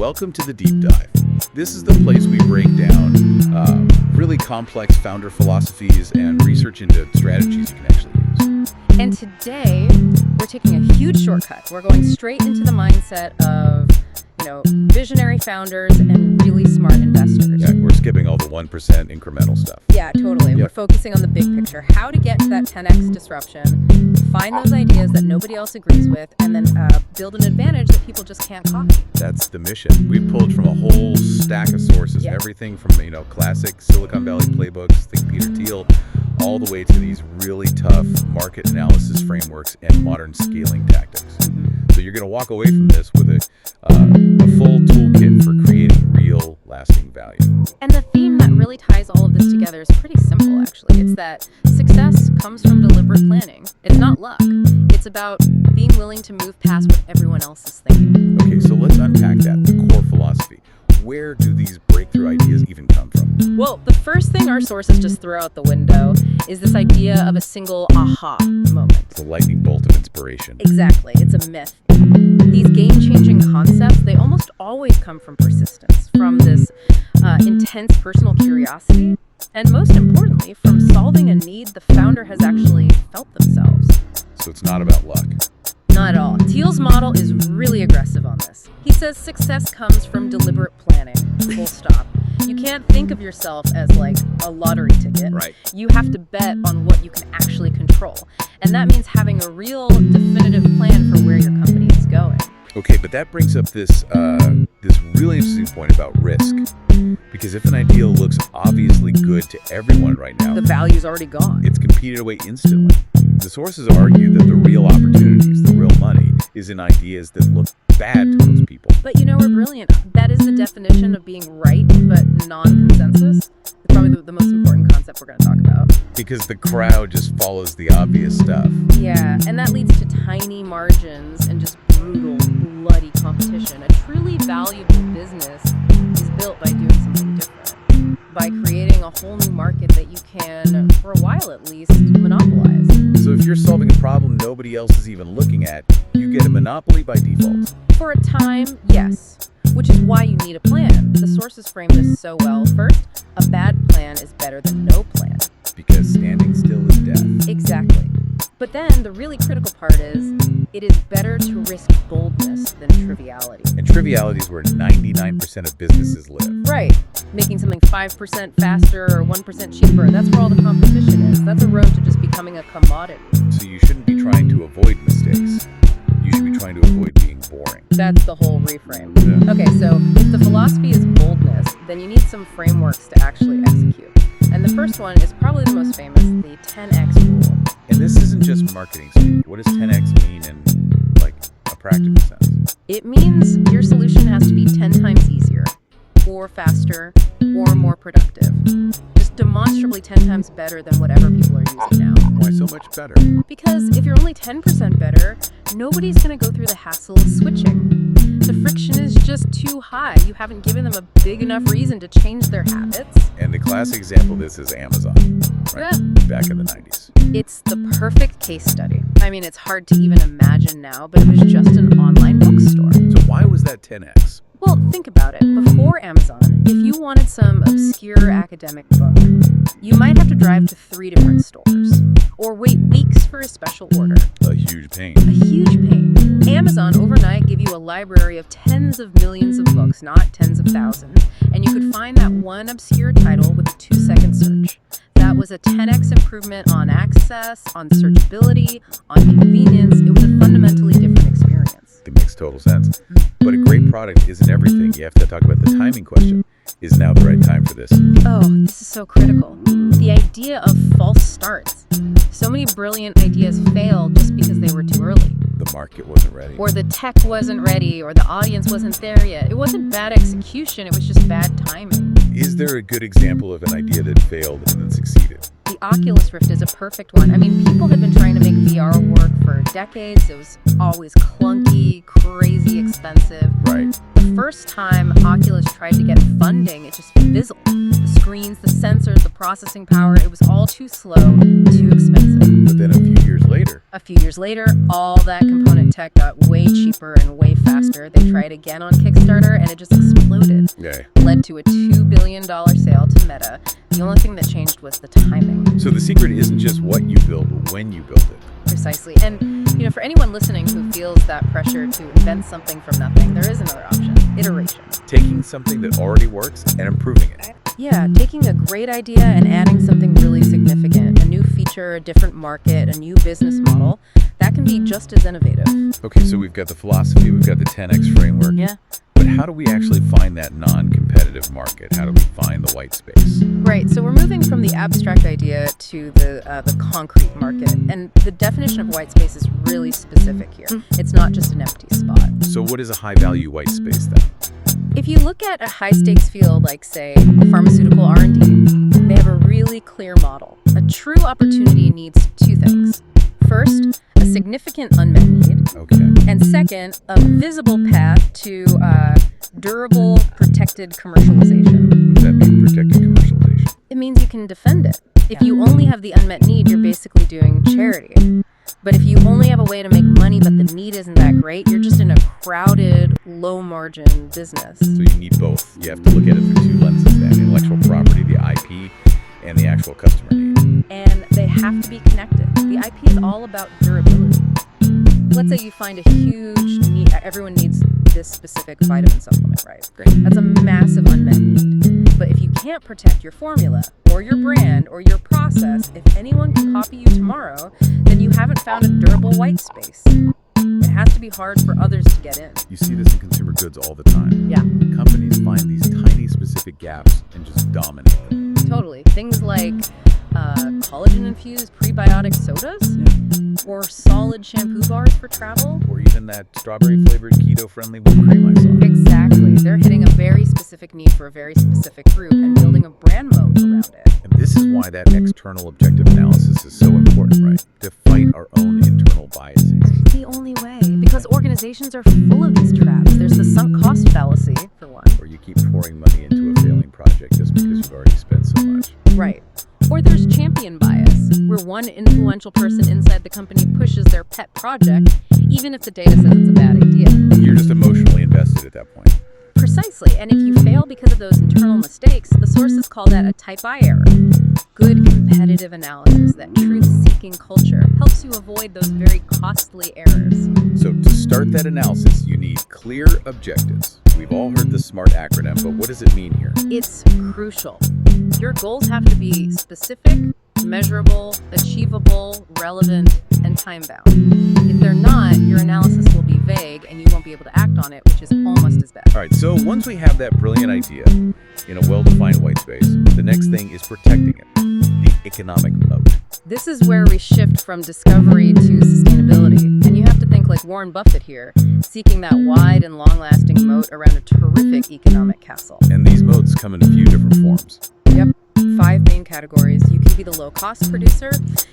welcome to the Deep Dive. This is the place we break down really complex founder philosophies and research into strategies you can actually use. And today, we're taking a huge shortcut. We're going straight into the mindset of, visionary founders and really smart investors. Yeah, we're skipping all the 1% incremental stuff. Yeah, totally. We're focusing on the big picture, how to get to that 10x disruption, find those ideas that nobody else agrees with, and then build an advantage that people just can't copy. That's the mission. We've pulled from a whole stack of sources, everything from, classic Silicon Valley playbooks, think Peter Thiel, all the way to these really tough market analysis frameworks and modern scaling tactics. So you're going to walk away from this with a full toolkit for creating real, lasting value. And the theme that really ties all of this together is pretty simple, actually. It's that success comes from deliberate planning. It's not luck. It's about being willing to move past what everyone else is thinking. Okay, so let's unpack that, the core philosophy. Where do these breakthrough ideas even come from? Well, the first thing our sources just throw out the window is this idea of a single aha moment. It's a lightning bolt of inspiration. Exactly. It's a myth. These game-changing concepts, they almost always come from persistence, from this intense personal curiosity, and most importantly, from solving a need the founder has actually felt themselves. So it's not about luck. Not at all. Thiel's model is really aggressive on this. He says success comes from deliberate planning, full stop. You can't think of yourself as like a lottery ticket. Right. You have to bet on what you can actually control. And that means having a real definitive plan for where your company is going. Okay, but that brings up this really interesting point about risk. Because if an idea looks obviously good to everyone right now, the value's already gone. It's competed away instantly. The sources argue that the real opportunities, the real money, is in ideas that look bad to most people. But we're brilliant. That is the definition of being right, but non-consensus. It's probably the most important concept we're going to talk about. Because the crowd just follows the obvious stuff. Yeah, and that leads to tiny margins and just brutal, bloody competition. A truly valuable business is built by doing something different, by creating a whole new market that you can, for a while at least, monopolize. So if you're solving a problem nobody else is even looking at, you get a monopoly by default. For a time, yes, which is why you need a plan. The sources frame this so well. First, a bad plan is better than no plan. Because standing still is death. Exactly. But then the really critical part is, it is better to risk boldness than triviality. And triviality is where 99% of businesses live. Right. Making something 5% faster or 1% cheaper, that's where all the competition is. That's a road to just becoming a commodity. So you shouldn't be trying to avoid mistakes. You should be trying to avoid being boring. That's the whole reframe. Yeah. Okay, so if the philosophy is boldness, then you need some frameworks to actually execute. And the first one is probably the most famous, the 10x rule. And this isn't just marketing speak. What does 10x mean in a practical sense? It means your solution has to be 10 times easier, or faster, or more productive. Just demonstrably 10 times better than whatever people are using now. Why so much better? Because if you're only 10% better, nobody's going to go through the hassle of switching. The friction is just too high. You haven't given them a big enough reason to change their habits. And the classic example of this is Amazon, right? Back in the 90s. It's the perfect case study. I mean, it's hard to even imagine now, but it was just an online bookstore. So why was that 10x? Well, think about it. Before Amazon, if you wanted some obscure academic book, you might have to drive to 3 different stores, or wait weeks for a special order. A huge pain. A huge pain. Amazon overnight gave you a library of tens of millions of books, not tens of thousands, and you could find that one obscure title with a 2-second search. That was a 10x improvement on access, on searchability, on convenience. It was a fundamentally different experience. It makes total sense. But a great product isn't everything. You have to talk about the timing question. Is now the right time for this? Oh, this is so critical. The idea of false starts. So many brilliant ideas fail just because they were too early. The market wasn't ready. Or the tech wasn't ready, or the audience wasn't there yet. It wasn't bad execution, it was just bad timing. Is there a good example of an idea that failed and then succeeded? The Oculus Rift is a perfect one. I mean, people had been trying to make VR work for decades. It was always clunky, crazy expensive. Right. The first time Oculus tried to get funding, it just fizzled. The screens, the sensors, the processing power, it was all too slow, too expensive. But then A few years later, all that component tech got way cheaper and way faster. They tried again on Kickstarter, and it just exploded. Okay. Led to a $2 billion sale to Meta. The only thing that changed was the timing. So the secret isn't just what you build, but when you build it. Precisely. And, for anyone listening who feels that pressure to invent something from nothing, there is another option: iteration. Taking something that already works and improving it. Yeah, taking a great idea and adding something really significant, a new feature, a different market, a new business model, that can be just as innovative. Okay, so we've got the philosophy, we've got the 10X framework. Yeah. But how do we actually find that non-competitive market? How do we find the white space? Right, so we're moving from the abstract idea to the concrete market. And the definition of white space is really specific here. It's not just an empty spot. So what is a high-value white space then? If you look at a high-stakes field like, say, pharmaceutical R&D, they have a really clear model. A true opportunity needs two things. First, a significant unmet need. Okay. And second, a visible path to durable, protected commercialization. What does that mean, protected commercialization? It means you can defend it. If you only have the unmet need, you're basically doing charity. But if you only have a way to make money but the need isn't that great, you're just in a crowded, low-margin business. So you need both. You have to look at it through two lenses then: intellectual property, the IP, and the actual customer need. And they have to be connected. The IP is all about durability. Let's say you find a huge need. Everyone needs this specific vitamin supplement, right? Great. That's a massive unmet need. But if you can't protect your formula or your brand or your process, if anyone can copy you tomorrow, then you haven't found a durable white space. It has to be hard for others to get in. You see this in consumer goods all the time. Yeah. Companies find these tiny specific gaps and just dominate them. Totally. Things like collagen-infused prebiotic sodas, or solid shampoo bars for travel. Or even that strawberry-flavored keto-friendly whipped cream I saw. Exactly. They're hitting a very specific need for a very specific group and building a brand moat around it. And this is why that external objective analysis is so important, right? To fight our own internal biases. It's the only way, because organizations are full of these traps. There's the sunk cost fallacy, for one. Or you keep pouring money into a failing project just because you've already spent so much. Right. Or there's champion bias, where one influential person inside the company pushes their pet project, even if the data says it's a bad idea. You're just emotionally invested at that point. Precisely. And if you fail because of those internal mistakes, the sources call that a type I error. Good competitive analysis, that truth-seeking culture, helps you avoid those very costly errors. So to start that analysis, you need clear objectives. We've all heard the SMART acronym, but what does it mean here? It's crucial. Your goals have to be specific, measurable, achievable, relevant, and time-bound. If they're not, your analysis will be vague and you won't be able to act on it, which is almost as bad. All right, so once we have that brilliant idea in a well-defined white space, the next thing is protecting it, the economic moat. This is where we shift from discovery to sustainability. And you have to think like Warren Buffett here, seeking that wide and long-lasting moat around a terrific economic castle. And these moats come in a few different forms. Yep. 5 main categories. You can be the low-cost producer,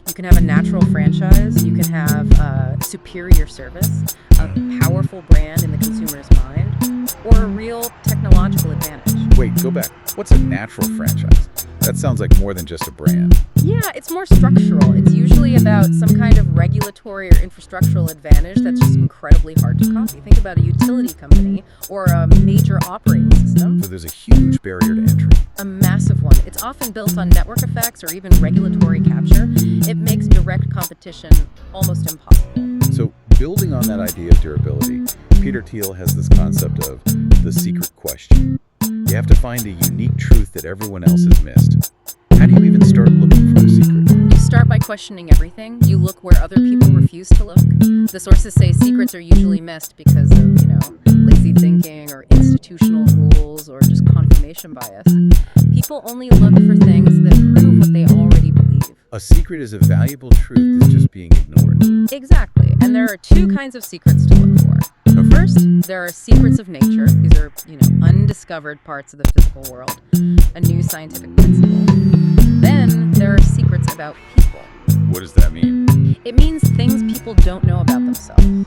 you can have a natural franchise, you can have superior service, a powerful brand in the consumer's mind, or a real technological advantage. Wait, go back. What's a natural franchise? That sounds like more than just a brand. Yeah, it's more structural. It's usually about some kind of regulatory or infrastructural advantage that's just incredibly hard to copy. Think about a utility company or a major operating system. So there's a huge barrier to entry. A massive one. It's often built on network effects or even regulatory capture. It makes direct competition almost impossible. So building on that idea of durability, Peter Thiel has this concept of the secret question. You have to find a unique truth that everyone else has missed. How do you even start looking for a secret? You start by questioning everything. You look where other people refuse to look. The sources say secrets are usually missed because of, lazy thinking or institutional rules or just confirmation bias. People only look for things that prove what they already believe. A secret is a valuable truth that's just being ignored. Exactly. And there are 2 kinds of secrets to look for. First, there are secrets of nature. These are, undiscovered parts of the physical world, a new scientific principle. Then there are secrets about people. What does that mean? It means things people don't know about themselves,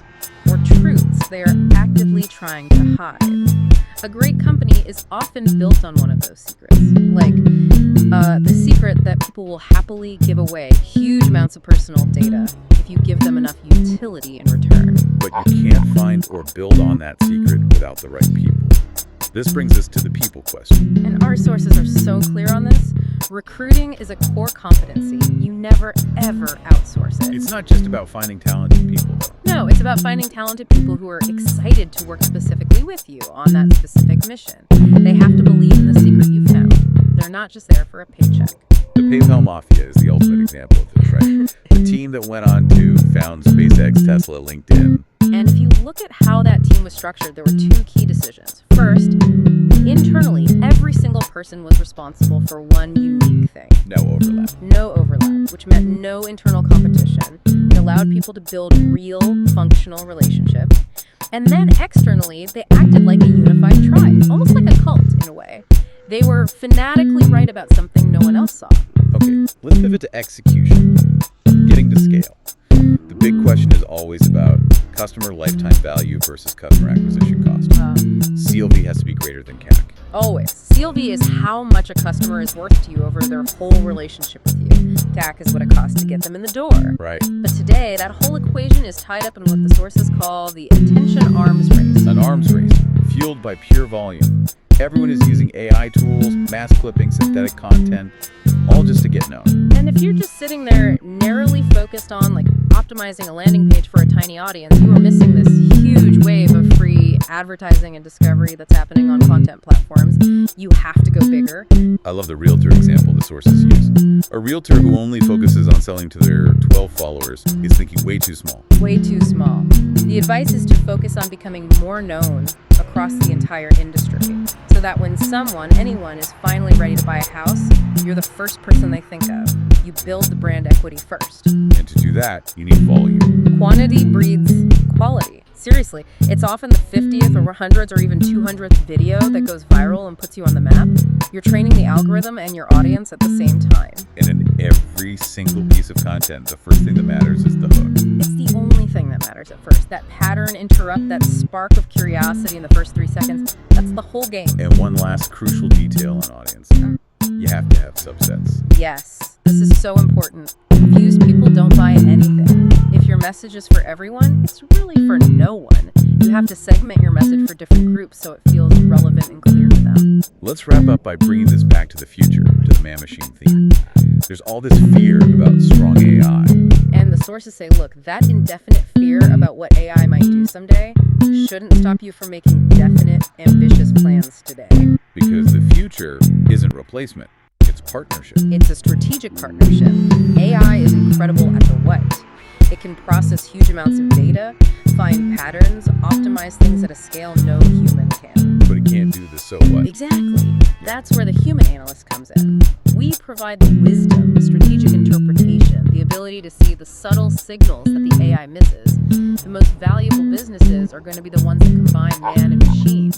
or truths they are actively trying to hide. A great company is often built on one of those secrets. Like the secret that people will happily give away huge amounts of personal data if you give them enough utility in return. But you can't find or build on that secret without the right people. This brings us to the people question. And our sources are so clear on this. Recruiting is a core competency. You never, ever outsource it. It's not just about finding talented people, though. No, it's about finding talented people who are excited to work specifically with you on that specific mission. They have to believe in the secret you found. They're not just there for a paycheck. The PayPal Mafia is the ultimate example of this, right? The team that went on to found SpaceX, Tesla, LinkedIn. And if you look at how that team was structured, there were two key decisions. First, internally, every single person was responsible for one unique thing. No overlap. Which meant no internal competition. It allowed people to build real, functional relationships. And then externally, they acted like a unified tribe, almost like a cult in a way. They were fanatically right about something no one else saw. Okay, let's pivot to execution. Getting to scale. The big question is always about customer lifetime value versus customer acquisition cost. CLV has to be greater than CAC. Always. CLV is how much a customer is worth to you over their whole relationship with you. CAC is what it costs to get them in the door. Right. But today, that whole equation is tied up in what the sources call the attention arms race. An arms race, fueled by pure volume. Everyone is using AI tools, mass clipping, synthetic content, all just to get known. And if you're just sitting there narrowly focused on optimizing a landing page for a tiny audience, you are missing this huge wave of free advertising and discovery that's happening on content platforms. You have to go bigger. I love the realtor example the sources use. A realtor who only focuses on selling to their 12 followers is thinking way too small. Way too small. The advice is to focus on becoming more known across the entire industry, so that when anyone is finally ready to buy a house, you're the first person they think of. You build the brand equity first. And to do that, you need volume. Quantity breeds quality. Seriously, it's often the 50th or 100th or even 200th video that goes viral and puts you on the map. You're training the algorithm and your audience at the same time. And in every single piece of content, the first thing that matters is the hook. It's the only thing that matters at first. That pattern interrupt, that spark of curiosity in the first 3 seconds, that's the whole game. And one last crucial detail on audience. You have to have subsets. Yes, this is so important. Confused people don't buy anything. If your message is for everyone, it's really for no one. You have to segment your message for different groups so it feels relevant and clear to them. Let's wrap up by bringing this back to the future, to the man-machine theme. There's all this fear about strong AI. And the sources say, look, that indefinite fear about what AI might do someday shouldn't stop you from making definite, ambitious plans today. Because the future isn't replacement, it's partnership. It's a strategic partnership. AI is incredible at the what. It can process huge amounts of data, find patterns, optimize things at a scale no human can. But it can't do the so what. Exactly. That's where the human analyst comes in. We provide the wisdom, the strategic interpretation, the ability to see the subtle signals that the AI misses. The most valuable businesses are going to be the ones that combine man and machine.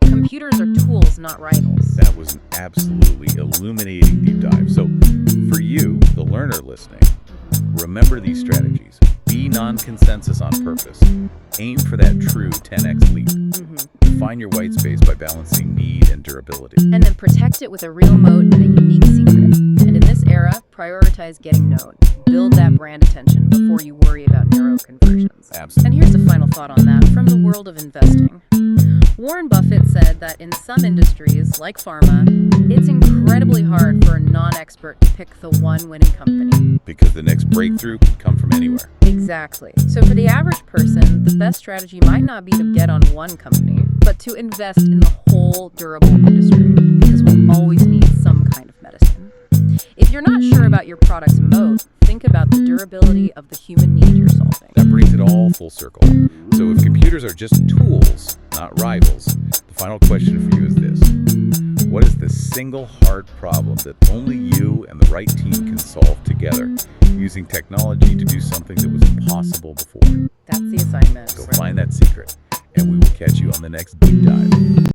Computers are tools, not rivals. That was an absolutely illuminating deep dive. So, for you, the learner listening, remember these strategies. Be non-consensus on purpose. Aim for that true 10x leap. Define your white space by balancing need and durability. And then protect it with a real moat and a unique secret. And in this era, prioritize getting known. Build that brand attention before you worry about narrow conversions. Absolutely. And here's a final thought on that from the world of investing. Warren Buffett said that in some industries, like pharma, it's incredibly hard for a non-expert to pick the one winning company. Because the next breakthrough can come from anywhere. Exactly. So for the average person, the best strategy might not be to get on one company, but to invest in the whole durable industry, because we'll always need some kind of medicine. If you're not sure about your product's moat, think about the durability of the human need you're solving. That brings it all full circle. So if computers are just tools, not rivals, the final question for you is this. What is the single hard problem that only you and the right team can solve together, using technology to do something that was impossible before? That's the assignment. Go find that secret, and we will catch you on the next deep dive.